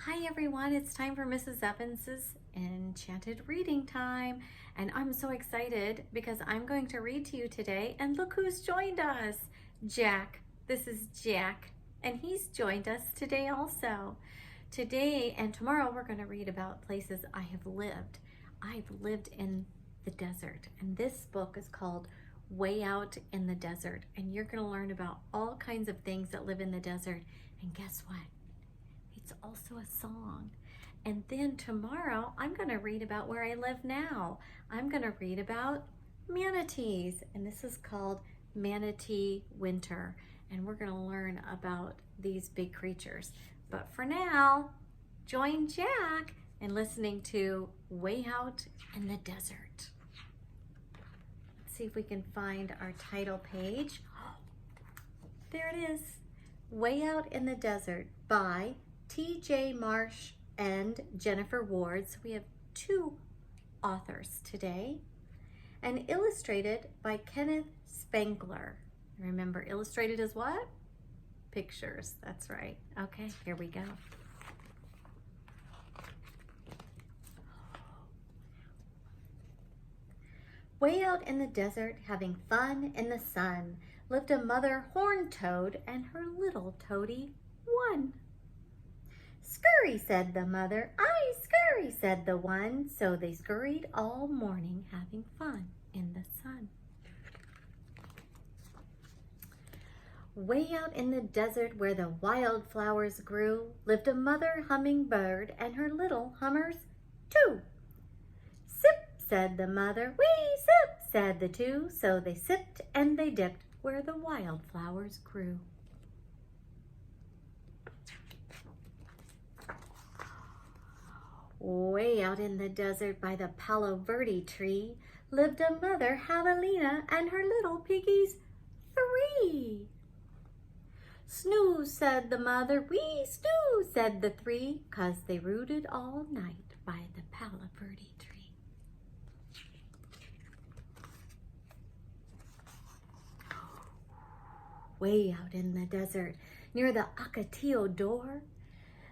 Hi everyone, it's time for Mrs. Evans's Enchanted Reading Time, and I'm so excited because I'm going to read to you today, and look who's joined us, Jack. This is Jack, and he's joined us today also. Today and tomorrow we're going to read about places I have lived. I've lived in the desert, and this book is called Way Out in the Desert, and you're going to learn about all kinds of things that live in the desert, and guess what? It's also a song. And then tomorrow, I'm going to read about where I live now. I'm going to read about manatees, and this is called Manatee Winter. And we're going to learn about these big creatures. But for now, join Jack in listening to Way Out in the Desert. Let's see if we can find our title page. There it is. Way Out in the Desert by T.J. Marsh and Jennifer Ward. So we have two authors today. And illustrated by Kenneth Spangler. Remember, illustrated is what? Pictures. That's right. Okay, here we go. Way out in the desert, having fun in the sun, lived a mother horned toad and her little toady, one. Scurry, said the mother. Aye, scurry, said the one. So they scurried all morning, having fun in the sun. Way out in the desert where the wildflowers grew, lived a mother hummingbird and her little hummers, too. Sip, said the mother. Wee, sip, said the two. So they sipped and they dipped where the wildflowers grew. Way out in the desert by the Palo Verde tree lived a mother javelina and her little piggies, three. Snooze, said the mother. Wee, snooze, said the three, 'cause they rooted all night by the Palo Verde tree. Way out in the desert near the Ocotillo door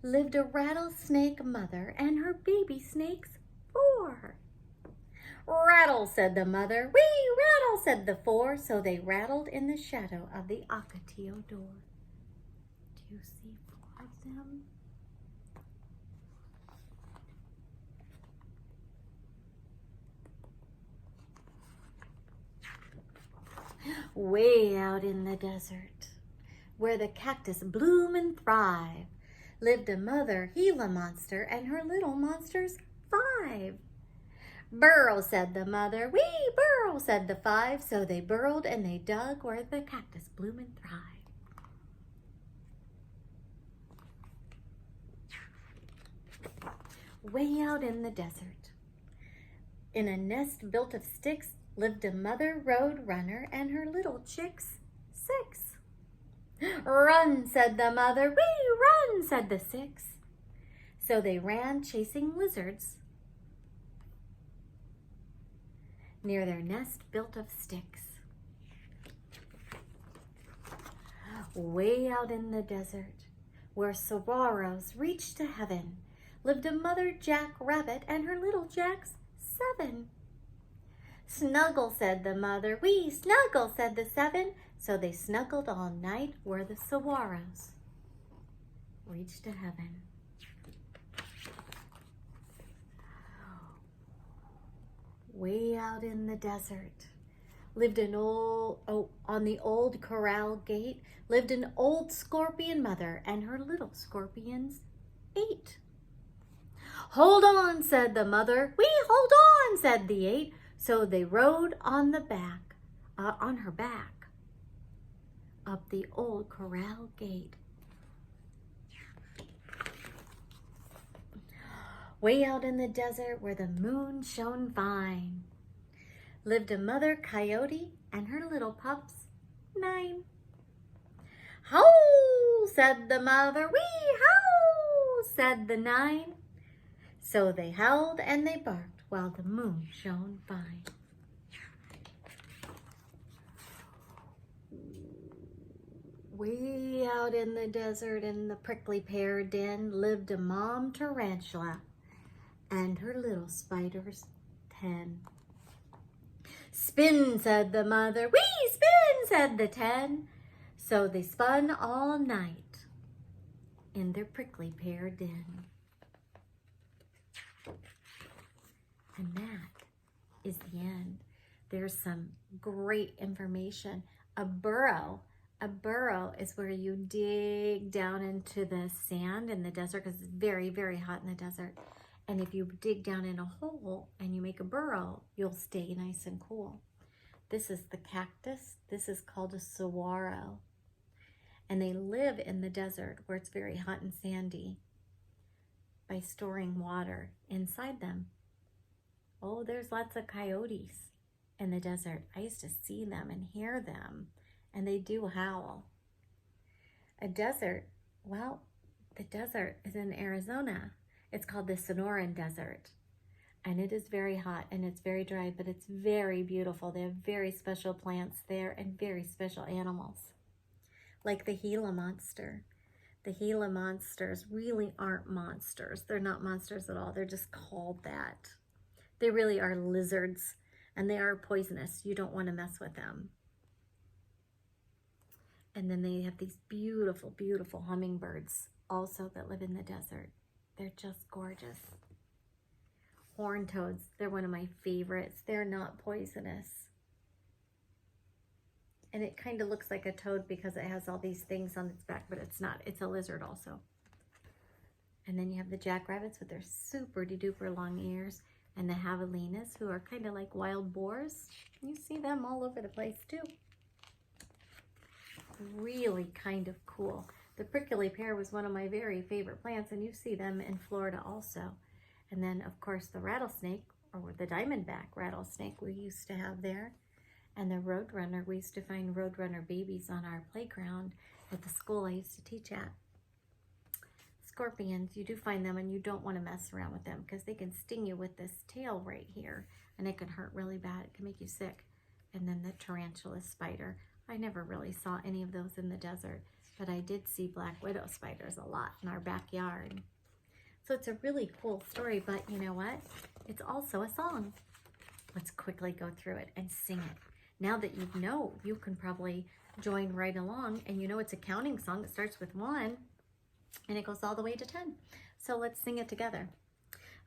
lived a rattlesnake mother and her baby snakes, four. Rattle, said the mother. Wee, rattle, said the four. So they rattled in the shadow of the Ocotillo door. Do you see four of them? Way out in the desert, where the cactus bloom and thrive, lived a mother Gila monster and her little monsters, five. Burrow, said the mother. Wee, burrow, said the five. So they burrowed and they dug where the cactus bloom and thrive. Way out in the desert, in a nest built of sticks, lived a mother road runner and her little chicks, six. Run, said the mother. Wee, run, said the six. So they ran chasing lizards near their nest built of sticks. Way out in the desert, where saguaros reached to heaven, lived a mother jack rabbit and her little jacks, seven. Snuggle, said the mother. Wee, snuggle, said the seven. So they snuggled all night where the saguaros reached to heaven. Way out in the desert lived an on the old corral gate, lived an old scorpion mother and her little scorpions, eight. Hold on, said the mother. Wee, hold on, said the eight. So they rode on the back, on her back, up the old corral gate. Way out in the desert where the moon shone fine, lived a mother coyote and her little pups, nine. Howl, said the mother. Wee, howl, said the nine. So they howled and they barked while the moon shone fine. Way out in the desert in the prickly pear den lived a mom tarantula and her little spiders 10. Spin, said the mother. Wee, spin, said the 10. So they spun all night in their prickly pear den. And that is the end. There's some great information. A burrow is where you dig down into the sand in the desert because it's very, very hot in the desert. And if you dig down in a hole and you make a burrow, you'll stay nice and cool. This is the cactus. This is called a saguaro. And they live in the desert where it's very hot and sandy by storing water inside them. Oh, there's lots of coyotes in the desert. I used to see them and hear them, and they do howl. A desert, well, the desert is in Arizona. It's called the Sonoran Desert, and it is very hot and it's very dry, but it's very beautiful. They have very special plants there and very special animals, like the Gila monster. The Gila monsters really aren't monsters. They're not monsters at all. They're just called that. They really are lizards, and they are poisonous. You don't want to mess with them. And then they have these beautiful, beautiful hummingbirds also that live in the desert. They're just gorgeous. Horned toads, they're one of my favorites. They're not poisonous. And it kind of looks like a toad because it has all these things on its back, but it's not. It's a lizard also. And then you have the jackrabbits with their super duper long ears, and the javelinas, who are kind of like wild boars. You see them all over the place too. Really kind of cool. The prickly pear was one of my very favorite plants, and you see them in Florida also. And then, of course, the rattlesnake, or the diamondback rattlesnake we used to have there. And the roadrunner, we used to find roadrunner babies on our playground at the school I used to teach at. Scorpions, you do find them, and you don't want to mess around with them because they can sting you with this tail right here, and it can hurt really bad. It can make you sick. And then the tarantula spider. I never really saw any of those in the desert, but I did see black widow spiders a lot in our backyard. So it's a really cool story, but you know what? It's also a song. Let's quickly go through it and sing it. Now that you know, you can probably join right along, and you know it's a counting song. It starts with 1 and it goes all the way to 10. So let's sing it together.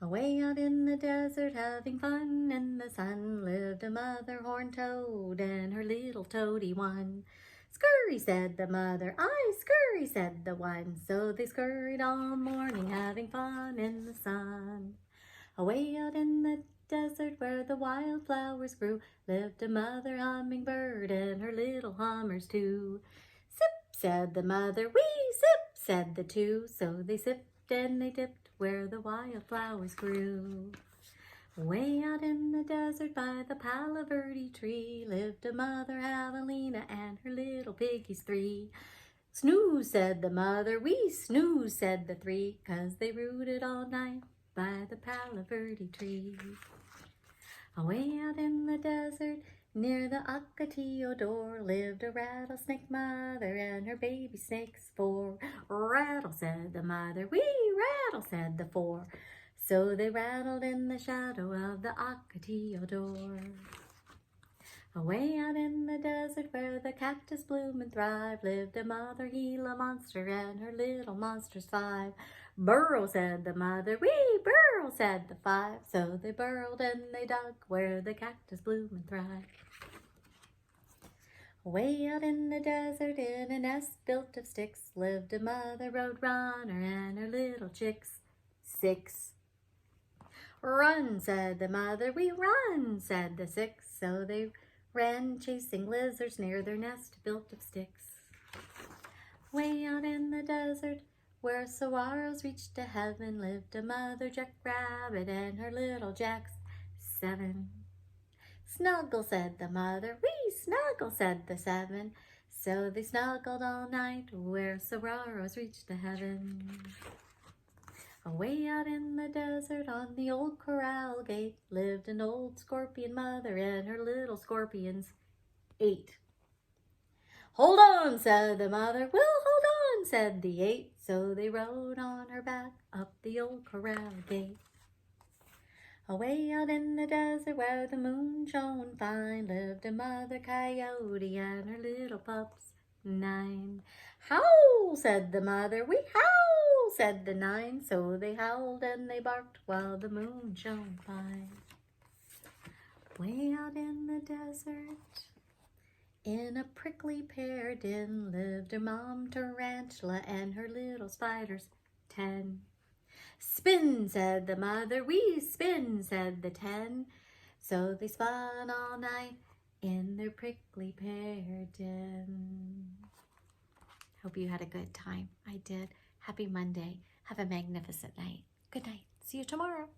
Away out in the desert having fun in the sun lived a mother horned toad and her little toady one. Scurry, said the mother, aye, scurry, said the one. So they scurried all morning having fun in the sun. Away out in the desert where the wildflowers grew lived a mother hummingbird and her little hummers too. Sip, said the mother, wee, sip, said the two. So they sipped and they dipped where the wildflowers grew. Way out in the desert by the palo verde tree lived a mother javelina and her little piggies 3. Snooze, said the mother, wee, snooze, said the 3, 'cause they rooted all night by the palo verde tree. Away out in the desert near the Ocotillo door lived a rattlesnake mother and her baby snakes 4. Rattle, said the mother, wee, rattle, said the 4. So they rattled in the shadow of the Ocotillo door. Away out in the desert where the cactus bloom and thrive lived a mother Gila monster and her little monsters 5. Burrow, said the mother, wee, burrow, said the 5. So they burrowed and they dug where the cactus bloom and thrive. Way out in the desert in a nest built of sticks lived a mother roadrunner and her little chicks 6. Run, said the mother, we run, said the 6. So they ran chasing lizards near their nest built of sticks. Way out in the desert where saguaros reached to heaven lived a mother jackrabbit and her little jacks 7. Snuggle, said the mother, wee, snuggle, said the 7. So they snuggled all night where saguaros reached to heaven. Away out in the desert on the old corral gate lived an old scorpion mother and her little scorpions 8. Hold on, said the mother. Well, hold on, said the 8. So they rode on her back up the old corral gate. Away out in the desert where the moon shone fine lived a mother coyote and her little pups 9. Howl, said the mother. We howl, said the 9. So they howled and they barked while the moon shone fine. Way out in the desert, in a prickly pear den, lived her mom tarantula and her little spiders 10. Spin, said the mother. We spin, said the 10. So they spun all night in their prickly pear den. Hope you had a good time. I did. Happy Monday. Have a magnificent night. Good night. See you tomorrow.